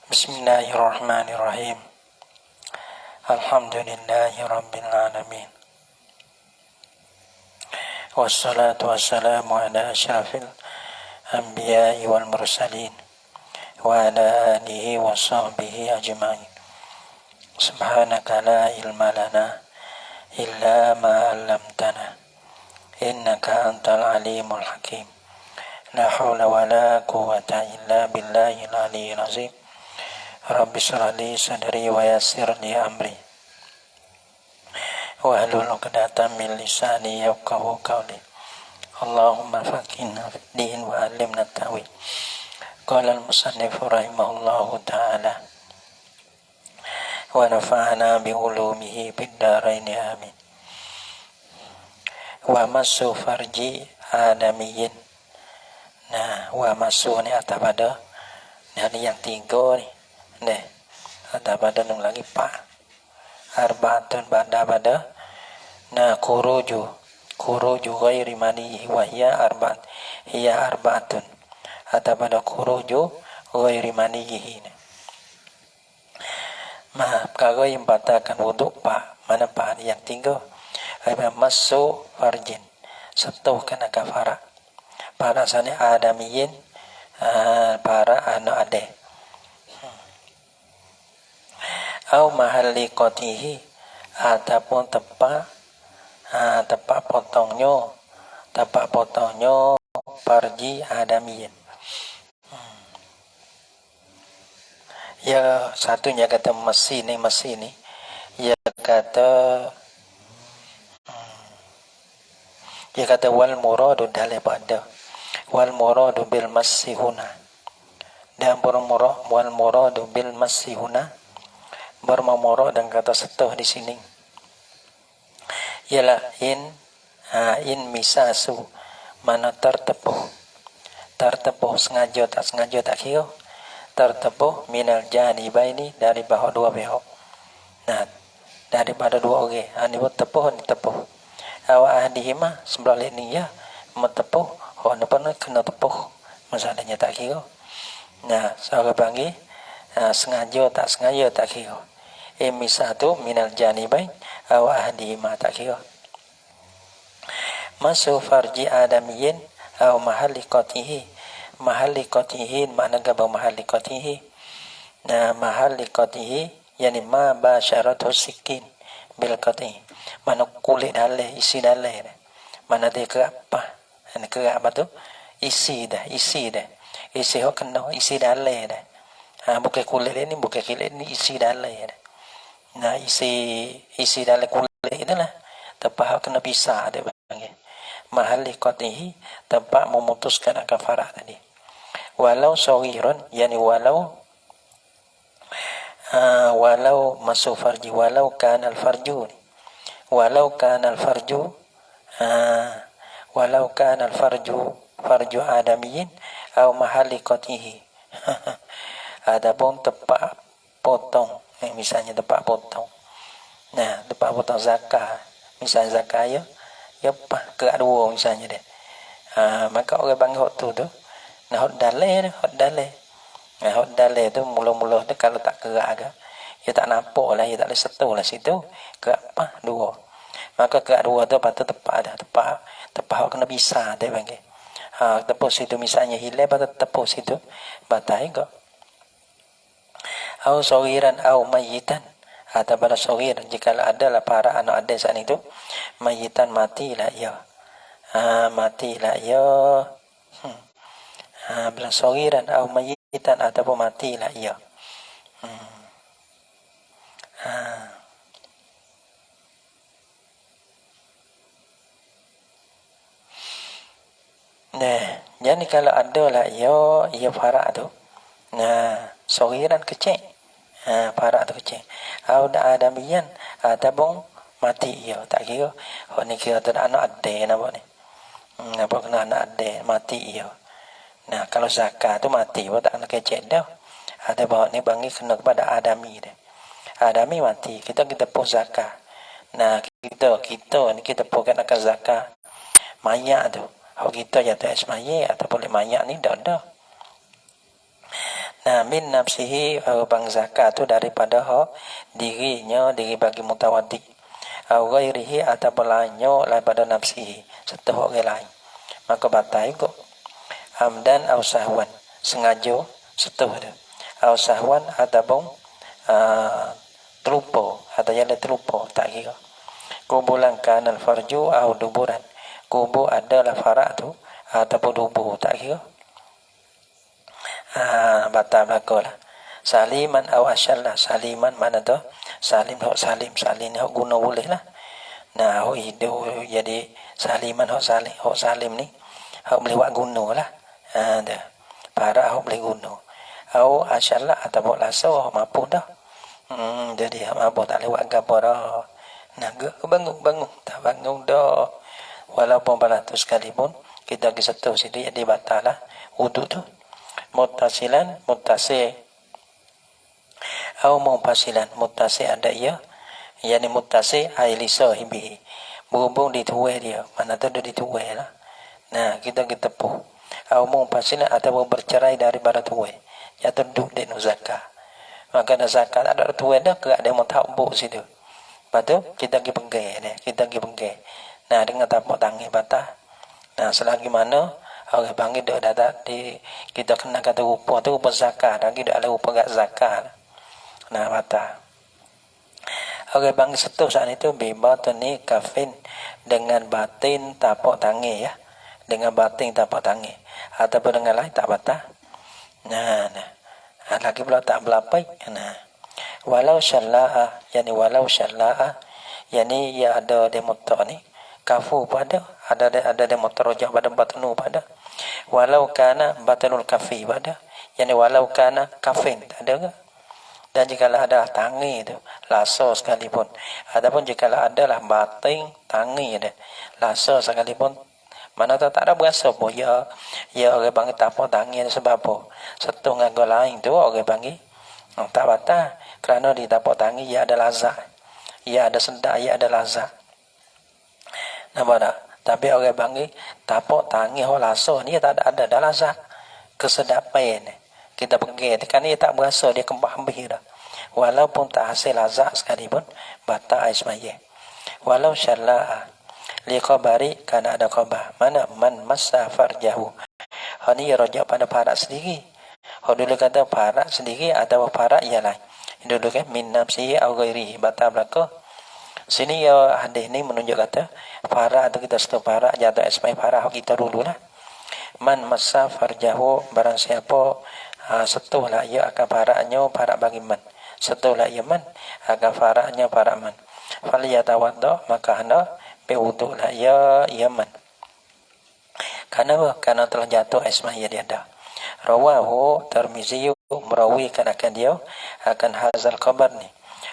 Bismillahirrahmanirrahim. Alhamdulillahi rabbil alamin. Wassalatu wassalamu ala asyrafil anbiya'i wal mursalin wa ala alihi wa sahbihi ajma'in. Subhanaka la ilma lana illa ma 'allamtana innaka antal alimul hakim. La haula wa la quwwata illa billahil aliyyil azim. Rabbi shrah li sadri wa yassir li amri wahlul 'uqdatam min lisani yafqahu qawli. Allahumma faqihna fid din wa 'allimna at-ta'wil. Qala al-musannif rahimahullahu ta'ala wa nafa'ana bi ulumihi fid dharain amin. Wa masu farji adamiyyin. Nah, wa masu ni atas pada ni yang tiga ni. Nih, ada pada nung lagi pak arbaatun bada pada nah kuruju ghairi mani wa hiya arbaatun ada pada kuruju ghairi manihi. Maaf kalau yang batalkan wudu pak mana pak yang tiga masu farjin sentuh kena kafara para sana adamiyin para anak ade au mahalli qatihi ataupun tepak potongnya farji adamiyin. Ya satunya kata mesin ni ya kata wal muradu daripada wal muradu bil masihuna dan wal muradu bil masihuna bermamoro dan kata setuh di sini ialah in misasu mana tertepuh sengaja tak kira tertepuh minal janibaini dari bahawa dua pihak. Nah daripada dua orang ini tepuh awak ahdihima sebelah ini ya mentepuh depan kena tepuh masalahnya tak kira. Nah saya panggil sengaja tak kira. Misatu minal janibain aw ahdihima tak kira. Masu farji adamiyyin aw mahalli qatihi makna gabah mahalli qatihi. Nah mahalli qatihi yani ma basyaratu sikin bil qatihi mana kulit dalai isi dalai mana dia ke apa tu isi dah hok kena isi dalai dah. Bukan kulit ini isi dalai dah. Nah isi dalai kulit itulah tempat kena pisah dia panggil mahalli qatihi tempat memutuskan kafarah tadi. Walau saghirun yani walau masu farji walau kana al-farju farju adamiyyin atau mahalli qatihi. Adapun tempat potong misalnya tempat potong. Nah, tempat potong zakat. Misalnya zakat ya ke dua misalnya deh. Maka orang panggil hot tu. Nah, hot dalai. Nah, hot dalai tu mula-mula tu kalau tak gerak agak ya tak nampak lah, ya tak boleh setu lah situ. Gerak dua. Maka gerak dua tu patut tepat hot kena bisa dia panggil. Tepuk situ misalnya hilang patut tepuk situ. Batai kok. Au sagiran au mayitan atau pada sagir jika adalah para anak ada saat itu mayitan matilah ia bila sagiran au mayitan ataupun matilah ia nah jadi kalau adalah ia para tu nah sagiran kecil para tu kecil ada adamian ataupun mati ia tak kira ni kira tu anak ade apa ni apa kena anak ade mati ia. Nah kalau zakat tu mati tak kena kecil dah ada bawa ni bagi kena kepada adami dah adami mati kita pun zakat. Nah kita ni kita pun kena zakat mayat tu kalau kita jatuh es mayat ataupun mayat ni dah Nah, min nafsihi bang zakat tu daripada dirinya, diri bagi mutawaddi. Au ghairihi ataupun lainnya daripada nafsihi, setuh orang lain. Maka batal juga. Amdan au sahwan, sengaja setuh dia. Au sahwan ataupun terlupa atau yang terlupa tak kira. Kubulan kanal farju au duburan. Kubur adalah farak tu ataupun dubur tak kira. Batal berlakulah. Saliman aw asyallah. Saliman mana tu? Salim hok salim. Salim hok guna boleh lah. Nah, hok hidup jadi saliman hok salim ni. Hok boleh buat guna lah. Dah. Para hok boleh guna. Aw asyallah ataupun laso hok mampu dah. Jadi hok mampu tak lewat gapo dah. Nah, bangun. Tak bangun dah. Walaupun balatus sekalipun, kita pergi satu sini jadi batal lah. Wuduk tu. Muttasilan, muttasi. Au mumpasilan, muttasi ada ia. Yani muttasi ailisa hibihi. Berhubung di tuai dia. Mana tu dia di tuai lah. Nah, kita tepuh. Au mumpasilan atau bercerai daripada tuai. Jatuh duduk di nuzakah. Maka zakat ada tuai dah ke ada yang mau tahu situ. Lepas tu, kita pergi penggay dia. Kita pergi penggay. Nah, dengan tapak tangan batas. Nah, selagi mana orang panggil dia datang di kita kena kata rupa tu rupa zakat, lagi dia ada rupa gak zakat. Nah, batas. Orang panggil setuh saat itu bibatni kafin dengan batin tapak tangan ya. Dengan batin tapak tangan ataupun dengan lain tak batas. Nah. Lagi pula tak belapai. Nah. Walau syalla'ah, yani walau syalla'ah, yani ya ada demotor ni kafu pada ada demotor rojak pada batnu pada walau kana batanul kafi pada yani walau kana kafin ada ke dan jikalau ada tangi itu laso sekalipun ataupun jikalau adalah bating tangi ada laso sekalipun mana tak ada berasa pun ya orang panggil tak apa tangi sebab apa satu dengan lain tu orang panggil tak batal kerana di tapak tangi ia ada lazat, ia ada sedap, ia ada lazat. Nampak tak? Tapi orang panggil tapak tangi hok laso ni tak ada lazat kesedapan ni. Kita pergi kan dia tak berasa dia kembang habis dah. Walaupun tak hasil lazat sekalipun batal ismaya. Walau syallaa li khabari kana ada khabar. Mana man massa farjahu. Ini rojak pada parak sendiri. Dulu kata parak sendiri atau parak yang lain. Dulu kan min nafsihi au ghairihi batal berlaku. Sini ya hadis ni menunjuk kata parak atau kita setu parak jatuh ismai parak kita dululah. Man massa farjahu barang siapa setulah ia akan paraknya parak bagi man. Setulah ia man akan paraknya parak man. Fal yatawadda maka hendak berwuduklah ia man. Karena telah jatuh ismai dia dah. Rawahu Tirmizi merawikan akan dia akan hazal khabar ni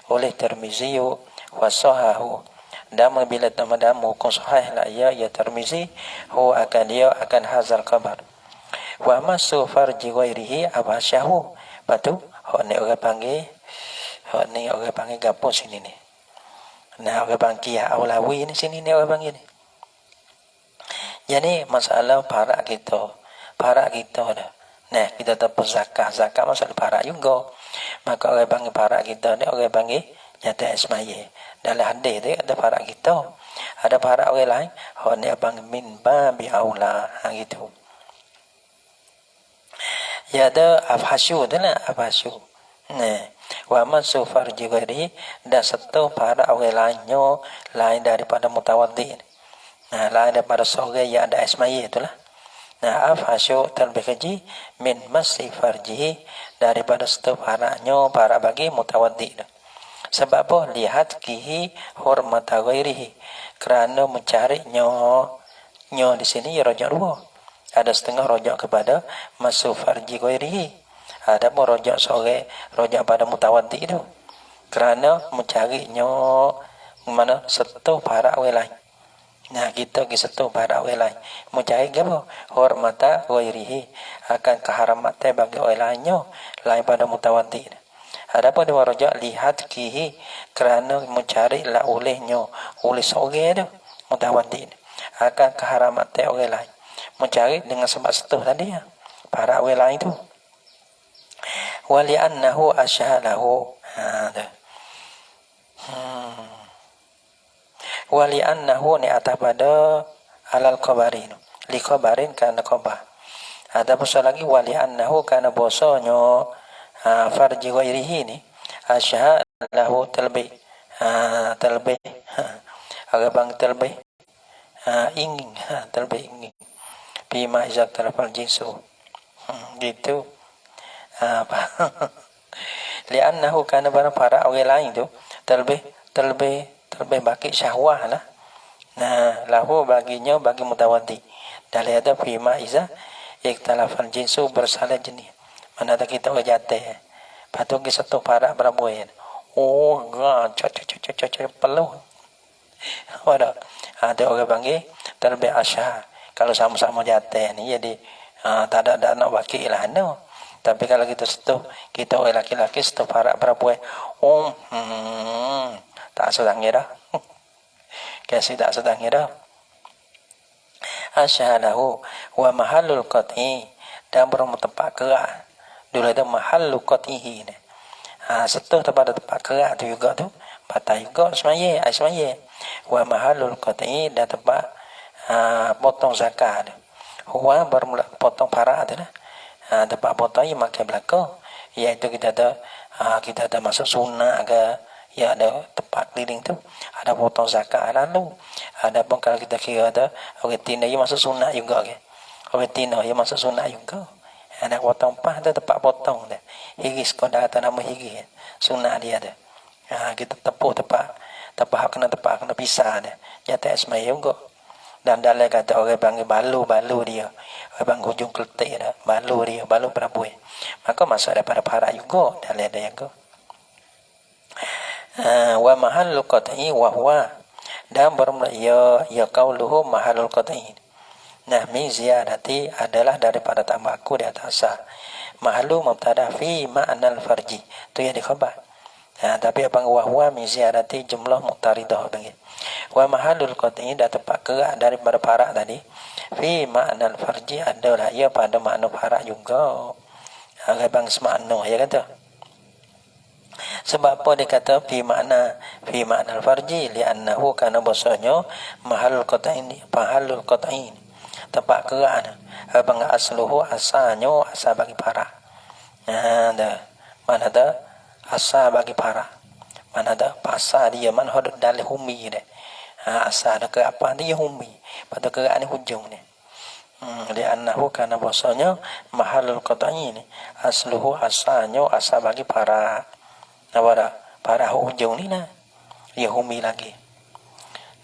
oleh Tirmizi wa sahahu dan bila tamadamu hukum sahih lah ya Tirmizi akan dia akan hazal khabar wa masu farji ghairihi abasyahu patu ni orang panggil gapo sini ni nah orang panggil Aulawi ni sini ni orang panggil ni jadi masalah parak kita dah. Nah, kita tahu zakat masalah parak juga. Maka orang panggil parak kita ni orang panggil nyata ismaya. Dalam hadis tu ada parak kita. Ada parak orang lain. Ni abang min babi aula gitu. Ya ada afhasyu tu lah afhasyu. Nah, wa masu farji ghairi dan satu parak orang lainnya lain daripada mutawaddi. Nah, lain daripada sore yang ada ismaya itulah. Nah, afhasyu terlebih keji min masli farjihi daripada setiap paraknya parak bagi mutawaddi. Sebab apa? Lihat kihi hurmata ghairihi kerana mencari nyo di sini ya rojak dua. Ada setengah rojak kepada masu farji ghairihi. Ada pun rojak sore rojak pada mutawaddi itu. Kerana mencari nyo mana setiap parak lain. Nah, kita pergi satu pada orang lain. Mencari apa? Hormata ghairihi akan kehormatan bagi orang lainnya lain pada mutawaddi. Adapun dua rojak lihat kihi kerana mencari la olehnya oleh seorang tu mutawaddi akan kehormatan orang lain. Mencari dengan sebab setuh tadi ya. Para orang lain tu. wa li'annahu ashalahu. Wa li'annahu ni atas pada alal qabarin, li qabarin kana khabar. Ada pun lagi wa li'annahu kana bosonyo farji ghairihi ni ashalahu talbih. Talbih agak bang talbih ingin, talbih ingin bima izak tarafal jinsu gitu apa li'annahu kana barang para orang lain tu talbih bagi syahwah lah. Nah, lahu baginya bagi mutawaddi. Dari ada bima izak iktalafal jinsu bersalah jenis. Mana ada kita jatih patu ki satu para berabuan. Oh, enggak, cocok peluh. Ada orang panggil terlebih asyah. Kalau sama-sama jatih ni jadi tak ada nak wakil lah no. Tapi kalau kita setuh, kita orang laki-laki setuh para perempuan. Tak sedang dah. Kasih tak sedang dah. Asyhalahu wa mahallul qat'i dan berumur tempat kerak. Dulu ada mahallul qat'ihi ni. Setuh pada tempat kerak tu juga tu. Patah juga semaya. Wa mahallul qat'i dan tempat potong zakat. Huwa bermula potong parak tu lah. Tempat potong yang makan belakang. Iaitu kita ada masuk sunnah ke. Ya ada tempat keliling tu. Ada potong zakat lalu. Ada pun kalau kita kira ada orang tina yang masuk sunnah juga ke. Orang tina yang masuk sunnah juga. Ada potong pah ada tempat potong tu. Higis kau dah kata nama higis. Sunnah dia ada. Kita tepuk tempat kena pisah dia. Nyata ismaya juga. Dan dalam kata orang panggil balu dia. Orang panggil hujung keletik dah. Balu perempuan. Maka masuk daripada parak juga. Dalam ada yang ke. Wa mahallul qat'i wa huwa. Dan bermula ya qauluhu mahallul qat'i. Nah, min ziyadati adalah daripada tambahku di atas sah. Mahallu mubtada fi ma'nal farji. Tu yang dikhabar. Tapi apa wahwa min ziyadati jumlah muqtaridah panggil. Wa mahallul qat'i dan tempat kerak daripada parak tadi. Fi ma'nal farji adalah ia pada makna parak juga. Bang semakna ya kata. Sebab apa dia kata fi ma'nal farji li'annahu kana bahasanya mahallul qat'i tempat kerak abang asluhu asalnya asal bagi parak. Mana ada asal bagi parak. Mana ada pasal dia mana ada dalil humi dia. Asal ada ke apa dia humi. Pada kerak ni hujung ni. Li'annahu kana bahasanya mahallul qat'i ni asluhu asalnya asal bagi parak. Para hujung ni lah. Ya humi lagi.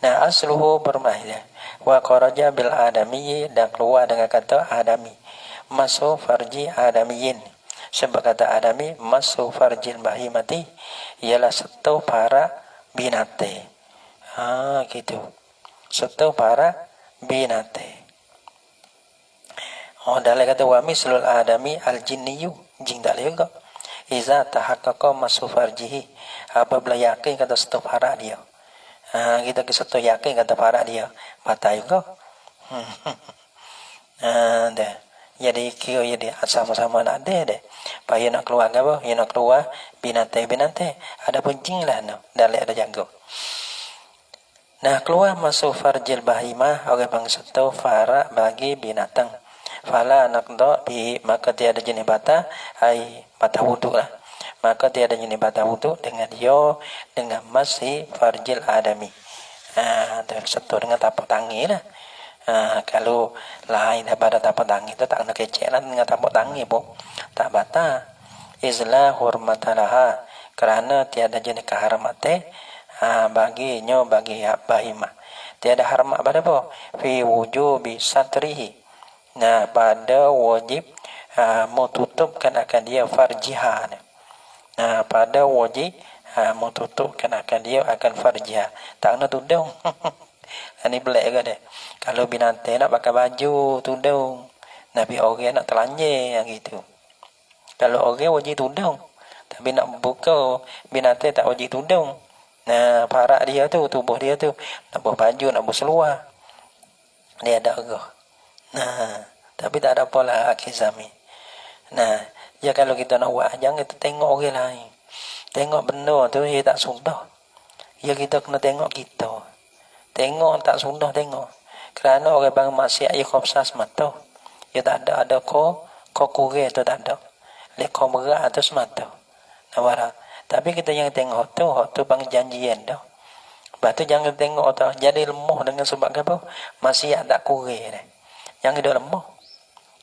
Nah asluhu bermahir. Wa kharaja bil adami dan keluar dengan kata adami. Masuk farji adamiyin. Sebab kata adami masuk farjil bahimati. Ialah satu para binate. Gitu. Satu para binate. Dalam kata wa mislul adami al jinniyu. Jin tak boleh juga. Iza tahaqqaqa masu farjihi. Apabila yakin kata satu parak dia. Kita ke satu yakin kata parak dia. Batal juga. Jadi kira dia sama-sama nak ada deh. Paya nak keluar apa? Ya nak keluar binatang. Ada pencing lah no. Dalek ada jago. Nah keluar masuk farjil bahimah. Orang bang satu farak bagi binatang. Fala nakdo bi maka tiada jenis bata ai bata wuduk lah. Maka tiada jenis bata wuduk dengan masih farjil adami. Satu dengan tapak tangi lah. Kalau lain daripada tapak tangi itu tak nak kecek lah dengan tapak tangi pun tak bata. Izlah hurmatalaha kerana tiada jenis kehormatan bagi bahimah. Tiada hormat pada apa? Fi wujubi satrihi. Nah, pada wajib memutupkan akan dia farjiha. Nah, pada wajib memutupkan akan dia akan farjiha. Tak nak tudung. Ini belak ke dia. Kalau binatang nak pakai baju tudung, Nabi orang nak telanjang gitu. Kalau orang wajib tudung, tapi nak buka binatang tak wajib tudung. Nah, parak dia tu, tubuh dia tu, nak buat baju, nak buat seluar. Dia ada agak. Nah, tapi tak ada pola akhir zaman. Nah, Ya kalau kita nak buat, jangan kita tengok orang lain. Tengok benda tu dia tak sudah. Ya kita kena tengok kita. Tengok tak sudah tengok. Kerana orang bang maksiat ia khobsas mata. Ya tak ada ko kurang tu tak ada. Lek ko berat tu semata. Nampak. Tapi kita jangan tengok tu bang janjian dah. Lepas tu jangan tengok tu jadi lemah dengan sebab apa? Maksiat tak kurang dah. Jangan dia lemah.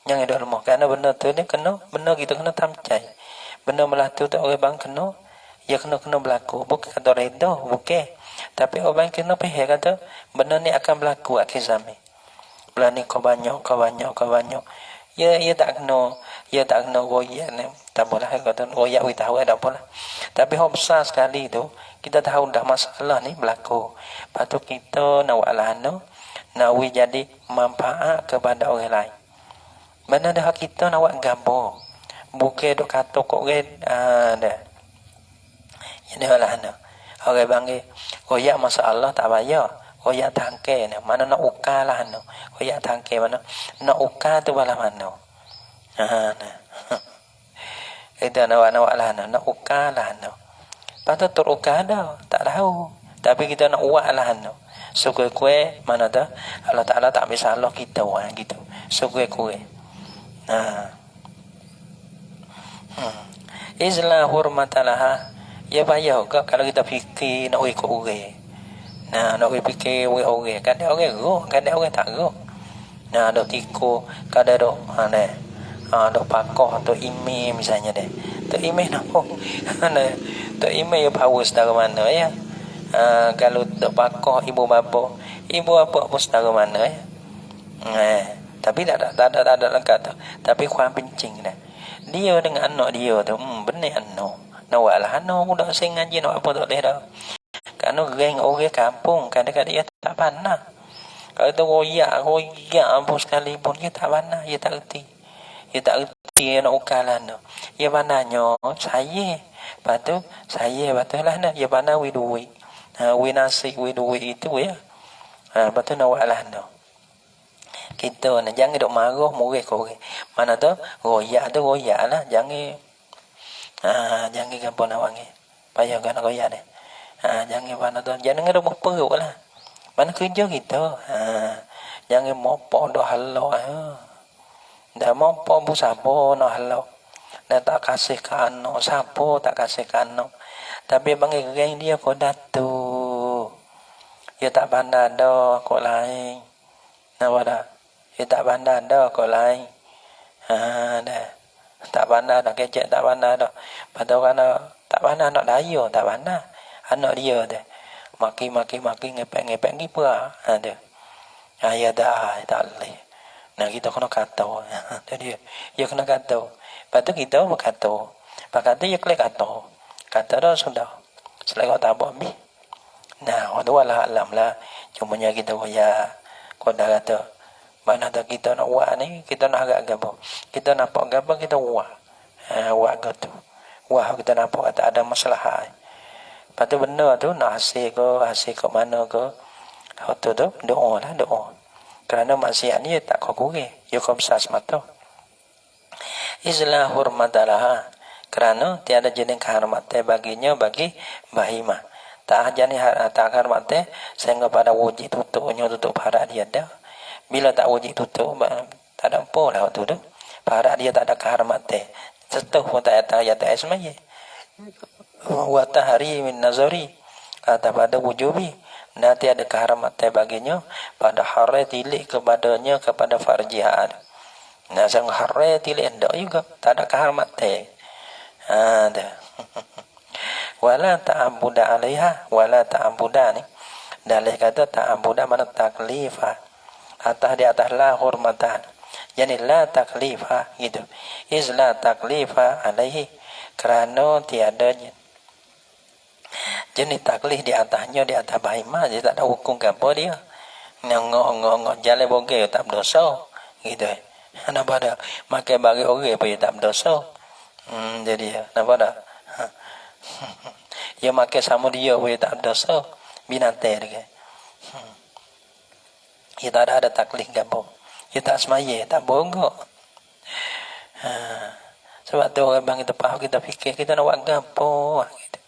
Jangan dia lemah. Kerana benda tu ni benda kita kena tamcai. Benda melatu tu orang bang kena kena berlaku. Bukan kata reda, bukan. Tapi orang kena faham kata benda ni akan berlaku akhir zaman. Bulan ni kau banyak. Ya tak kena royak ni. Tak boleh kata royak we tahu tak boleh. Tapi hak besar sekali tu kita tahu dah masalah ni berlaku. Lepas tu kita nak buat lana, nak we jadi manfaat kepada orang lain. Mana dah kita nak buat gambar. Bukan duk kata kok dah. Ini lah ana. Orang panggil royak masalah tak payah. Royak tangke ni. Mana nak ukar lah ana. Royak tangke mana? Nak ukar tu bala mana? Nah. Itu nak lah ana. Nak ukar lah ana. Patut terukar dah. Tak tahu. Tapi kita nak buat lah ana. Sukui-kui mana dah? Allah Ta'ala tak bisa Allah kita gitu. Sukui-kui. Nah. Islah hurmatalaha. Ya payah ke kalau kita fikir nak ikut orang. Nah, nak fikir orang. Kadang orang roh, kadang orang tak roh. Nah, ada tiku, kadang ada ada pakoh atau email misalnya deh. Tu email nak tu email ya power setara mana ya. Kalau tak pakoh ibu bapa pun setara mana ya. Tapi tak ada lengkap tu. Tapi kuan pencing dah. Dia dengan anak dia tu, benar anak. Nak buat lah anak budak saya ngaji nak apa tak boleh dah. Kerana geng orang kampung kadang-kadang dia tak pandai. Kalau tu royak apa sekalipun dia tak pandai, dia tak erti. Dia tak erti dia nak ukar lah anak. Dia pandainya saya. Lepas tu saya betul lah anak. Dia pandai we duit. We nasi, we duit itu ya. Lepas tu nak buat lah anak. Kita ni jangan duk marah murih korang. Mana tu royak lah. Jangan gampang nak wangi. Payah kan nak royak ni. Jangan mana tu. Jangan ada berperuk lah. Mana kerja kita. Jangan mopok dah halau. Dah mopok bu sabar nak halau. Dah tak kasih ke anak. Siapa tak kasih ke anak. Tapi bagi geng dia kau datu. Dia tak pandai dah kau lain. Nampak tak? Dia tak pandai dah kau lain. Dah. Tak pandai dah kecek, tak pandai dah. Patut kan tak pandai nak daya, tak pandai. Anak dia tu. Maki ngepek gitu ah. Ada. Ya dah, tak boleh. Nah kita kena kata. Jadi dia kena kata. Patut kita berkata. Pakata dia klik kata. Kata dah sudah. Selain tak apa habis. Nah, wallah alam lah. Cumanya kita ya kau dah kata mana tak kita nak buat ni, kita nak agak gabung. Kita nampak gabung, kita buat. Buat gitu. Wah, kita nampak tak ada masalah. Lepas tu benda tu nak hasil ke mana ke. Waktu tu doa lah, doa. Kerana maksiat ni tak kau kurang. Dia kau besar semata. Islah hurmatalah. Kerana tiada jenis kehormatan baginya bagi bahimah. Tak jenis tak kehormatan sehingga pada wujud tutup harap dia dah. Bila tak wajib tutup, tak ada apa lah waktu tu. Parak dia tak ada kehormatan. Setuh pun tak ada ayat semaya. Wa tahri min nazari. Kata pada wujubi. Nanti ada kehormatan baginya. Pada harai tilik kepadanya kepada farjihat. Nah, sang harai tilik hendak juga. Tak ada kehormatan. Ada. Wala ta'ambuda alaiha. Wala ta'ambuda ni. Dalih kata ta'ambuda mana taklifah. Di atas la hurmatan. Yani la taklifah gitu. Is la taklifah alaihi. Kerana tiada jenis taklif di atasnya, di atas bahimah. Dia tak ada hukum ke apa dia. Ngok jalan bogel tak berdosa. Gitu. Nampak tak? Makan bagi orang pun dia tak berdosa. Jadi nampak tak? Dia makan sama dia pun dia tak berdosa. Binatang dia. Dia tak ada taklif gabung. Dia tak semaya, tak bongok. Sebab tu orang bang kita faham, kita fikir kita nak buat gapo gitu.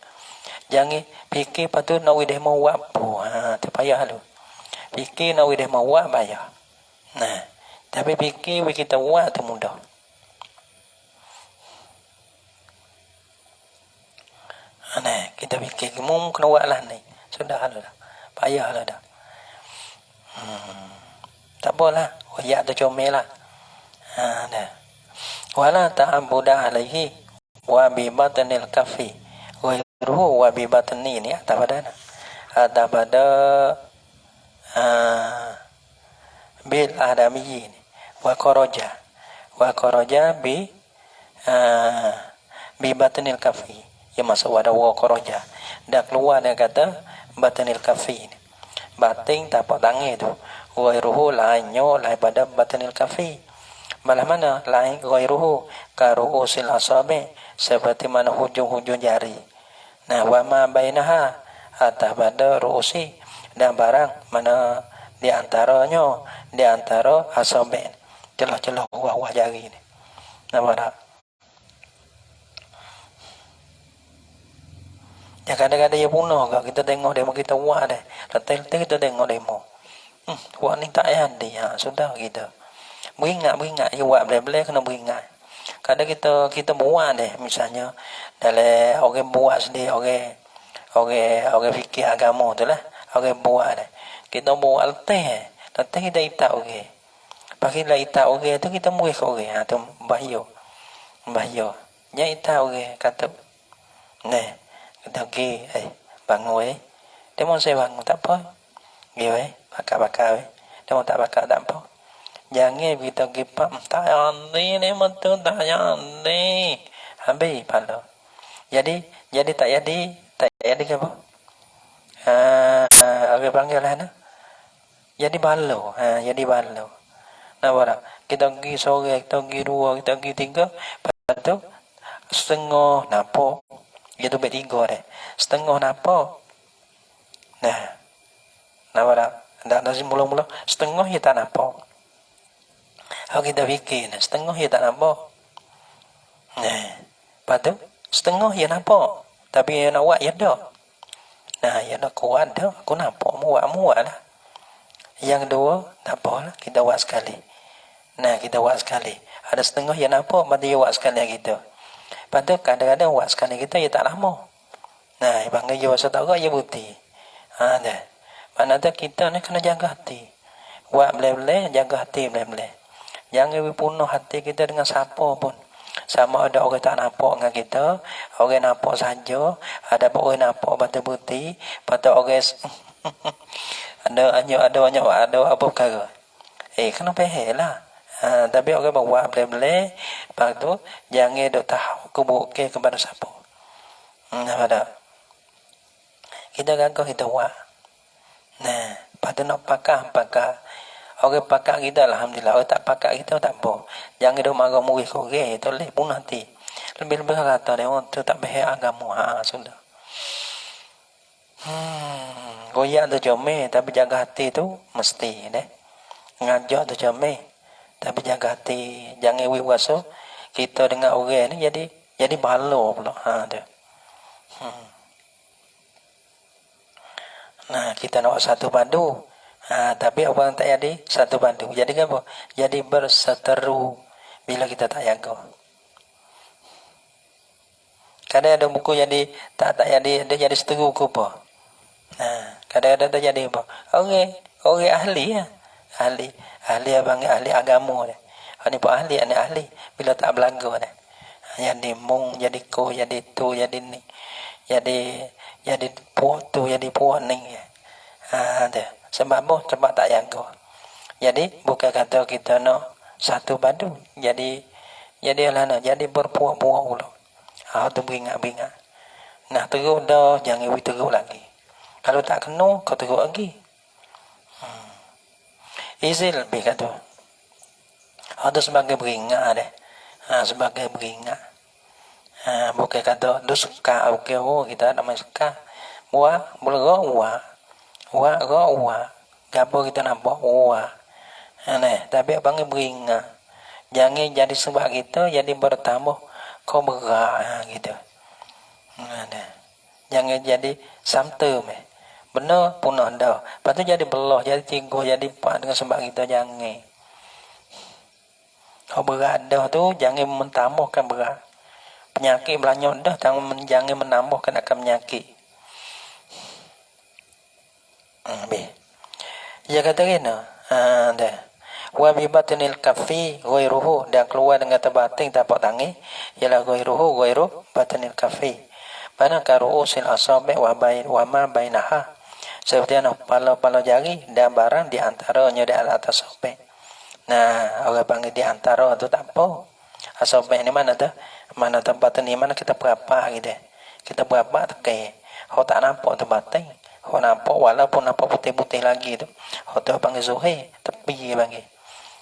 Jangan fikir patu nak we demo buat apa. Tu payah lu. Fikir nak we demo buat payah. Nah, tapi fikir we kita buat tu mudah. Nah, kita fikir mung kena buat lah ni. Sudah lah dah. Payah lah dah. Tak apalah. Wayak tu comel lah. Dah. Wala ta'abuda alaihi wa bi batnil kafi ghairuhu wa bi batni ni atas pada bil adamiyyin wa kharaja bi batnil kafi, yang masuk ada wa kharaja dah keluar dia kata batnil kafi ni batin tapak tangan tu ghairuhu lainnya lain pada batnil kafi. Malah mana lain ghairuhu karu'usil asabi, seperti mana hujung-hujung jari. Nah, wa ma bainaha atas pada ru'usi, dan barang mana di antara asabi, celah-celah buah-buah jari ni. Nampak tak? Ya kadang-kadang dia punah kau, kita tengok demo kita buat dah. Letak-letak kita tengok demo. Buat ni tak payah dia, sudah kita. Beringat ya, buat boleh kena beringat. Kadang kita buat deh, misalnya dalam orang buat sendiri, orang fikir agama tu lah, orang buat deh. Kita buat letih kita itak orang. Pakai lah itak orang tu kita muih ke orang, tu bahaya. Nya itak orang kata, nah, kita pergi, bangun dia mau saya bangun tak apa. Dia bakar dia mau tak bakar tak apa. Jangan kita gipak tak ni betul tak ni. Habis pala. Jadi tak jadi ke apa? Orang panggil lah na. Jadi balo. Jadi balo. Nampak tak? Kita pergi sore, kita pergi dua, kita pergi tiga. Lepas tu setengah nampak. Itu bertiga deh. Setengah nampak. Nah. Nampak tak? Tak mula-mula. Setengah dia tak nampak. Kalau kita fikir, setengah dia tak nampak. Nah, lepas tu, setengah dia nampak. Tapi dia nak buat, dia tak. Nah, dia nak kuat dah. Aku nampak, muat lah. Yang kedua, tak apalah, kita buat sekali. Nah, kita buat sekali. Ada setengah dia nampak, lepas tu dia buat sekali kita. Lepas tu, kadang-kadang buat sekali kita, dia tak lama. Nah, dia panggil dia rasa tak dia putih. Dah. Mana tu kita ni kena jaga hati. Buat boleh-boleh, jaga hati boleh-boleh. Jangan bunuh hati kita dengan siapa pun. Sama ada orang tak nampak dengan kita, orang nampak saja, ada orang nampak batu putih, patut orang ada apa perkara. Kena faham lah. Tapi orang buat boleh-boleh, lepas tu jangan duk tahu kubuk kepada siapa. Ada. Kita gagah kita buat. Nah, lepas tu nak pakar. Orang pakar kita alhamdulillah, orang tak pakar kita tak apa. Jangan dia marah murid korang, itu boleh pun nanti. Lebih-lebih kata dia orang tu tak faham agama. Sudah. Goyak tu comel, tapi jaga hati tu mesti deh. Ngajak tu comel, tapi jaga hati, jangan wiwaso. Kita dengan orang ni jadi balo pula. Tu. Nah, kita nak satu padu. Tapi orang tak jadi satu padu. Jadi apa? Jadi berseteru bila kita tak jaga. Kadang ada buku jadi tak jadi, dia jadi seteru ke apa? Kadang-kadang tak jadi apa? Orang ahli ya. Ahli abang ahli agama dia. Ini pun ahli bila tak berlagu dia. Jadi mung, jadi ko, jadi tu, jadi ni. Jadi puak tu, jadi puak ni. Dia. Sebab apa? Sebab tak jaga. Jadi bukan kata kita nak satu padu. Jadi berpuak-puak pula. Tu beringat-beringat. Nah, teruk dah, jangan teruk lagi. Kalau tak kena, kau teruk lagi. Easy lebih kata. Itu sebagai beringat deh. Sebagai beringat. Bukan kata, dia suka, kita nak main suka. Buat, boleh Wa. Gapo kita nampak wa. Tapi abang beringat. Jangan jadi sebab kita jadi bertambah kau berak gitu. Jangan jadi samter benar punah dah. Lepas tu jadi belah, jadi 3, jadi 4 dengan sebab kita jangan. Kau berat dah tu jangan mentambahkan berat. Penyakit belanja dah, jangan menambahkan akan penyakit. Dia kata kena. Dah. Wa bi batnil kaffi ghairuhu, dan keluar dengan terbating tapak tangan ialah ghairu batnil kaffi. Pada karuusil asabi wa ma bainaha. Seperti pala-pala jari dan barang di antaranya di atas sobek. Nah, orang panggil di antara tu tak apa. Asobek ni mana tu? Mana tempat ni mana kita berapa gitu. Kita berapa tekan. Hok tak nampak terbating. Hok nampak walaupun nampak putih-putih lagi tu. Hok tu panggil zuhir, tepi panggil.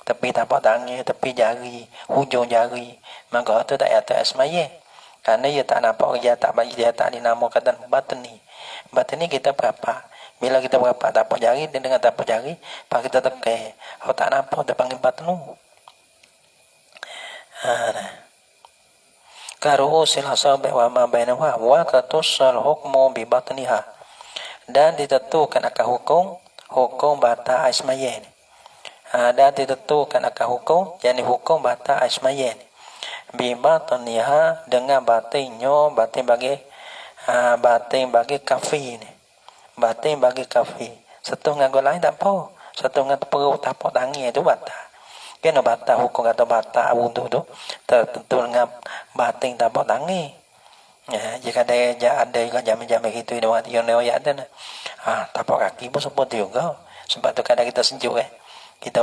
Tepi tapak tangan, tepi jari, hujung jari. Maka tu tak ada asmaya. Karena ia tak nampak, dia tak dinamakan batni. Batni kita berapa? Bila kita berapa tapak jari, dan dengan tapak jari, pak kita tekan. Hok tak nampak, dia panggil batnu. Karuusil asabi wa ma bainaha wa katussal hukmu bi batniha. Dan ditentukan akan hukum bata asmayen. Dan ditentukan akan hukum, yakni hukum bata asmayen. Bi batniha dengan batinnya, batin bagi kafi ni. Batin bagi kafi. Satu dengan gol lain tak apa. Satu dengan perut tapak tangan itu bata. Kena bata hukum kata bata wuduk tu tertentu dengan batin tapak tangan. Jika ada juga jam-jam itu dia waktu yang lewat ada. Tapak kaki pun seperti juga. Sebab tu kadang kita sejuk kita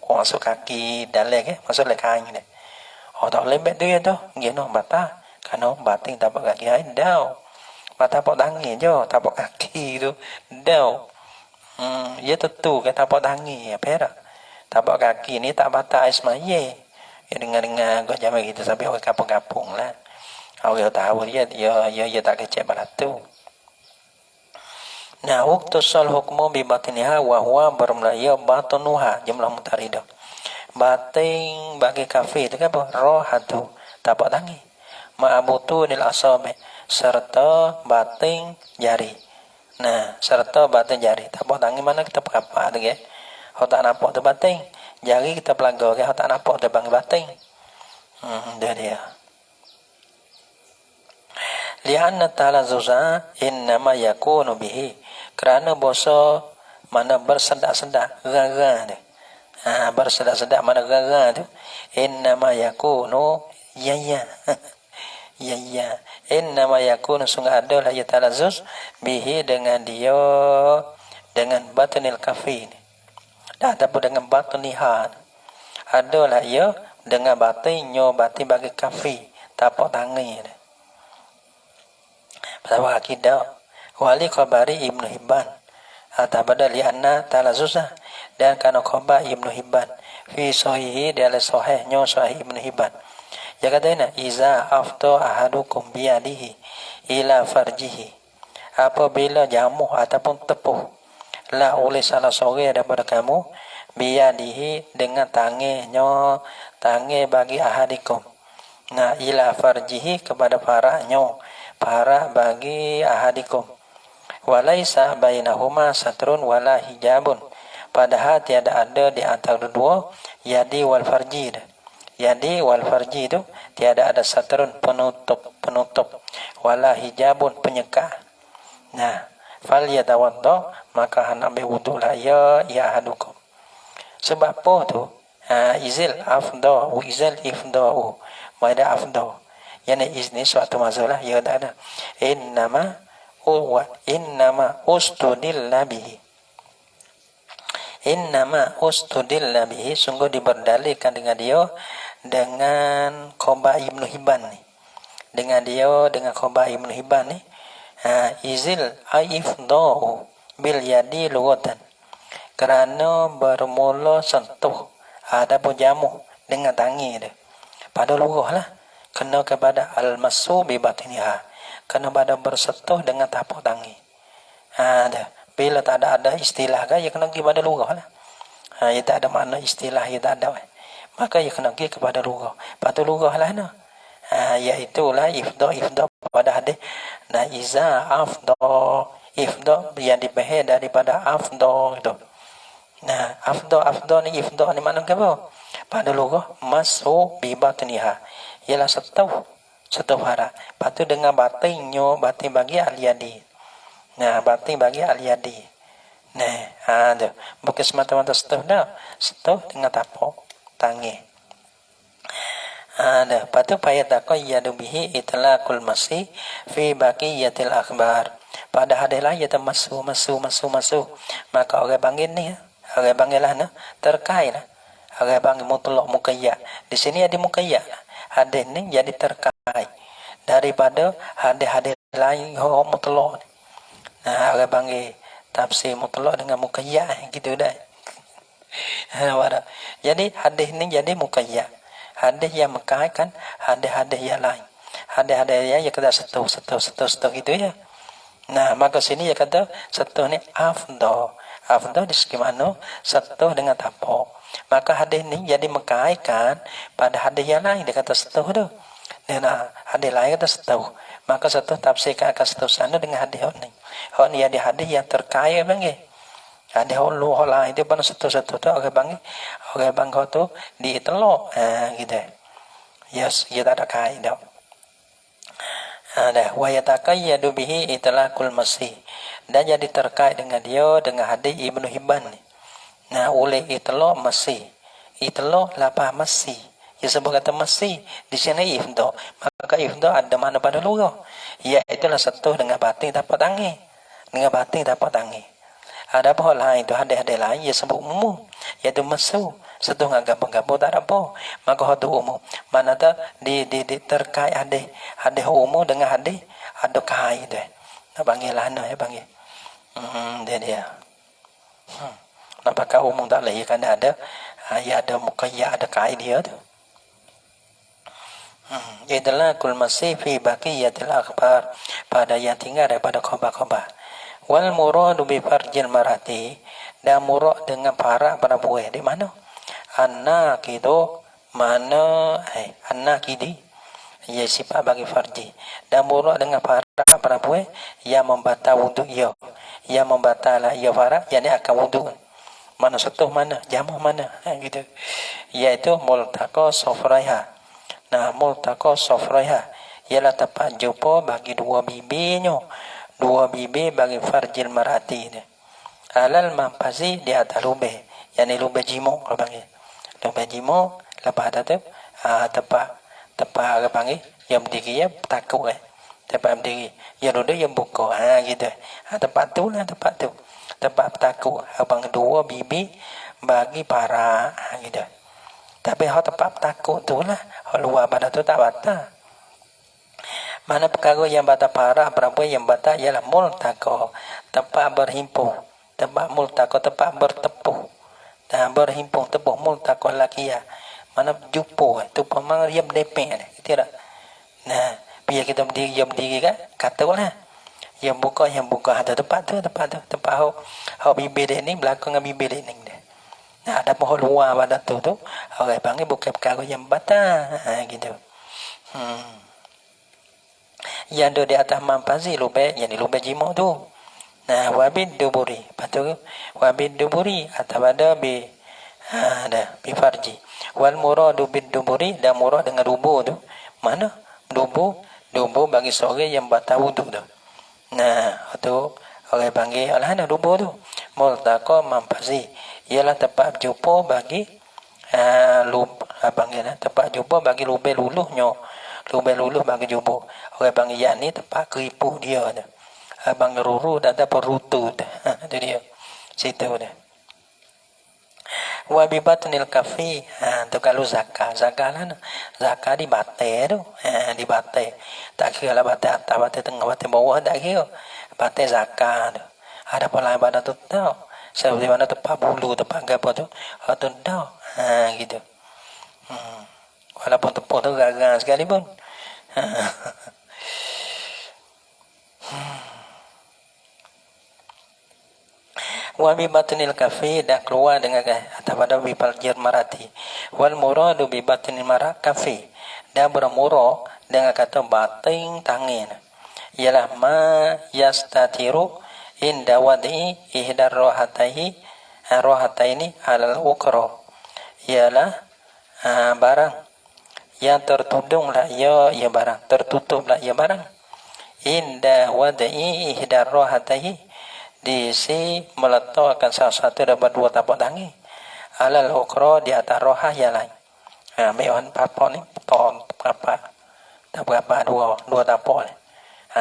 masuk kaki dalam masuk lekang ni. Tak lembek dia tu. Gino bata. Karena batin tapak kaki dah. Mata tapak tangan je tapak kaki tu dah. Dia tentu ke tapak tangan perak. Tapak kaki ni tak bata ismaya. Ya dengar-dengar kau zaman kita sampai orang kampung-kampung lah. Orang tahu dia tak kecek balatu. Nah, waktu sal hukmu bi batniha wa huwa bermulaya batanuha jumlah mutaridah. Batin bagi kafi itu kan apa? Rohatu tapak tangan. Ma'abutu nil asabi serta batin jari. Nah, serta batin jari. Tapak tangan mana kita berapa tu ke? Hok tak nampak tu batin. Jari kita pelaga ke hok tak nampak tu bang batin. Dia. Lianna talazuza innama yakunu bihi. Kerana bosa mana bersedak-sedak gara dia. Bersedak-sedak mana gara tu. Innama yakunu ya. Innama yakunu sungguh adalah ya talazuz bihi dengan dia dengan batinil kafi. Dah ataupun dengan batniha. Adalah ia dengan batinnya batin bagi kafi tapak tangan. Pada akidah wali khabari Ibnu Hibban atau pada lianna talazuzah dan kana khabar Ibnu Hibban fi sahihi dalam sahihnya sahih Ibnu Hibban. Dia kata iza afta ahadukum biyadihi ila farjihi. Apabila jamuh ataupun tepuh la oleh salah seorang daripada kamu biyadihi dengan tangannya, tangan bagi ahadikum. Nah, ila farjihi kepada paraknya, parak bagi ahadikum. Walaisa bainahuma satrun wala hijabun. Padahal tiada ada di antara dua yadi wal farji. Yadi wal farji itu tiada ada satrun penutup wala hijabun penyekat. Nah, fal yatawadda maka hendak berwuduk lah ya ahadukum. Sebab apa tu? Izil afda wa izil ifda'u. Mada afda. Yani izni suatu masalah ya tak ada. Innama ustudilla bihi. Innama ustudilla bihi sungguh diberdalilkan dengan dia dengan khabar Ibnu Hibban ni. Dengan khabar Ibnu Hibban ni. Izil ifda'u bil yadi lughatan. Kerana bermula sentuh adapun jamuh dengan tangan dia. Pada lughah lah kena kepada al-masu bi batniha. Kena pada bersentuh dengan tapak tangan. Bila tak ada istilah kan, ia kena pergi pada lughah lah. Ia tak ada makna istilah, ia tak ada. Maka ia kena pergi kepada lughah. Pada lughah lah. Yaitulah ifdo pada hadis. Nah, iza ifdo yang dibahas daripada afdo itu. Nah, afdo ni ifdo ni mana apa? Pada lughah masu bi batniha. Ialah setau hara. Patu dengan batinnya, batin bagi al-yadi. Nah, batin bagi al-yadi. Nah, ada. Bukan semata-mata setau dah. Setau dengan tapak tangi. Ada. Patu payat yadu bihi itlaqul masih fi baqiyatil akhbar. Pada hadis lain ia masu. Maka orang panggil ni, orang panggil lah terkait lah. Orang panggil mutlak muqayyad. Di sini ada muqayyad. Hadis ni jadi terkait daripada hadis-hadis lain yang mutlak. Nah, orang panggil tafsir mutlak dengan muqayyad gitu dah. Jadi hadis ni jadi muqayyad. Hadis yang mengkaitkan hadis-hadis yang lain. Hadis-hadis yang kata setuh gitu ya. Nah, maka sini dia kata setuh ni afdal. Afdal di segi mana? Setuh dengan tapak. Maka hadis ni jadi mengkaitkan pada hadis yang lain. Dia kata setuh tu. Dan hadis lain kata setuh. Maka setuh tafsirkan akan setuh sana dengan hadis ni. Ni ada hadis yang terkait bang. Hadis Allah lain itu pun setuh tu orang bang tu ditelok. Gitu. Yes, dia tak ada kait dah. Ada wa yataqayyadu bihi itlaqul masih. Dan jadi terkait dengan dia dengan hadis Ibnu Hibban ni. Nah, oleh itlaq masih. Itlaq lapah masih. Ia sebut kata masih di sini ifda. Maka ifda ada mana pada lughah? Iaitulah satu dengan batin dapat tangi. Dengan batin dapat tangi. Ada apa lain itu hadis-hadis lain ia sebut umum. Iaitu masuk. Satu dengan gabung-gabung tak ada apa. Maka hadis umum. Mana tak di terkait hadis umum dengan hadis ada kait tu. Nak panggil lah ya panggil. Dia. Apakah umum tak lagi kan ada ada muqayyad ada kait dia tu. Itulah kul masih fi baqiyatil akhbar pada yang tinggal daripada khabar-khabar. Wal muradu bi farjil marati dan murad dengan para perempuan di mana? Anak itu mana anak ini ia sifat bagi farji dan murad dengan para perempuan yang membatal wuduk ia yang membatal ia para yang akan wuduk. Mana satu mana jamu mana gitu. Iaitu multaqa safraiha. Nah, multaqa safraiha ialah tempat jumpa bagi dua bibinya. Dua bibi bagi farjil marati ni. Alal mampazi di atas lubeh. Yani lubeh jimuk orang panggil. Lubeh jimuk lepas ada tu tempat orang panggil yang berdiri ya takut tempat berdiri. Yang duduk yang buka gitu. Tempat tu lah tempat tu. Tempat takut abang dua bibi bagi para gitu. Tapi tempat takut tu lah luar pada tu tak batal. Mana perkara yang batal para perempuan yang batal ialah multaqa, tempat berhimpun, tempat multaqa tempat bertepuh dan berhimpun tepuh multaqa lakia. Mana jumpa tu memang dia berdepek tidak. Nah, biar kita berdiri kan katalah yang buka ada tempat tu tempat hak bibir dia ni belakang dengan bibir dia ni. Nah, ada pohon luar pada tu orang panggil bukan perkara yang batal gitu. Yang ada di atas mampazi lubek yang di lubek jimuk tu. Nah, wabid duburi. Patut wabid duburi atau ada bi ada bi farji. Wal muradu bid duburi dan murad dengan dubu tu. Mana? Dubu bagi seorang yang batal wuduk tu. Nah, tu orang panggil alhana dubu tu. Multaqa mampazi. Ialah tempat jumpa bagi tempat jumpa bagi lubek luluhnya. Lubek luluh bagi jumpa. Orang panggil yang ni tempat keripuk dia tu. Abang ruru dan ada perutu tu. Itu dia. Situ tu. Wa bi batnil kafi. Tu kalau zakat. Zakat lah. Zakat di batai tu. Di batai. Tak kira lah batai atas, batai tengah, batai bawah. Tak kira. Batai zakat tu. Ada pula pada tu tahu. Seperti mana tempat bulu, tempat apa tu. Tu tahu. Gitu. Walaupun tepuk tu gagal sekali pun. Wa bi batnil kafi dak keluar dengan atau pada bi farjil marati. Wal muradu bi batnil marak kafi. Dan bermurad dengan kata batin tangan, ialah ma yastatiru inda wadi ihdar rohataini alal ukra, ialah barang yang tertudunglah ia barang, tertutuplah ia barang, inda wadi ihdar rohataini, di si meletakkan salah satu daripada dua tapak tangan, alal ukra di atas rohah yang lain. Mewan papak ni ton apa tak berapa dua tapak ni.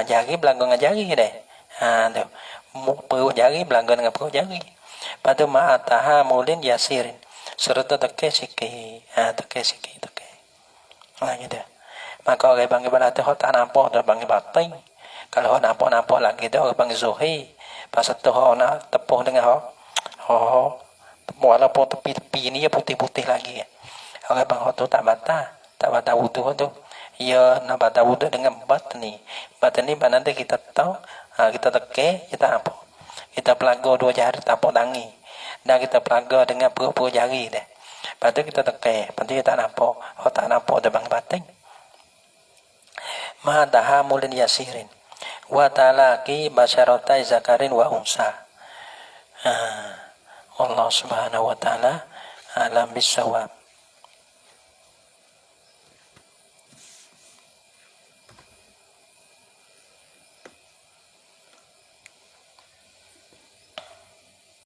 Jari belakang dengan jari deh. Tu perut jari belakang dengan perut jari. Pada ma'ataha mulin yasirin, serta tekeh sikit. Tekeh sikit tekeh. Gitu. Maka orang panggil pada tu tak nampak tu panggil batin. Kalau orang nampak lagi tu orang panggil zuhir. Pasal tu orang nak tepuh dengan walaupun tepi-tepi ni putih-putih lagi. Orang bang tu tak batal wudu tu. Ya nak batal wudu dengan batni. Batni nanti kita tahu, kita tekeh, kita apa? Kita pelaga dua jari tapak tangan. Dan kita pelaga dengan perut jari dah. Lepas tu kita tekeh, lepas tu kita nampak. Tak nampak tu bang batin. Ma tahamulin yasirin. Wa talaqi basyaratai zakarin wa unsa. Allah Subhanahu wa taala alam bisawab.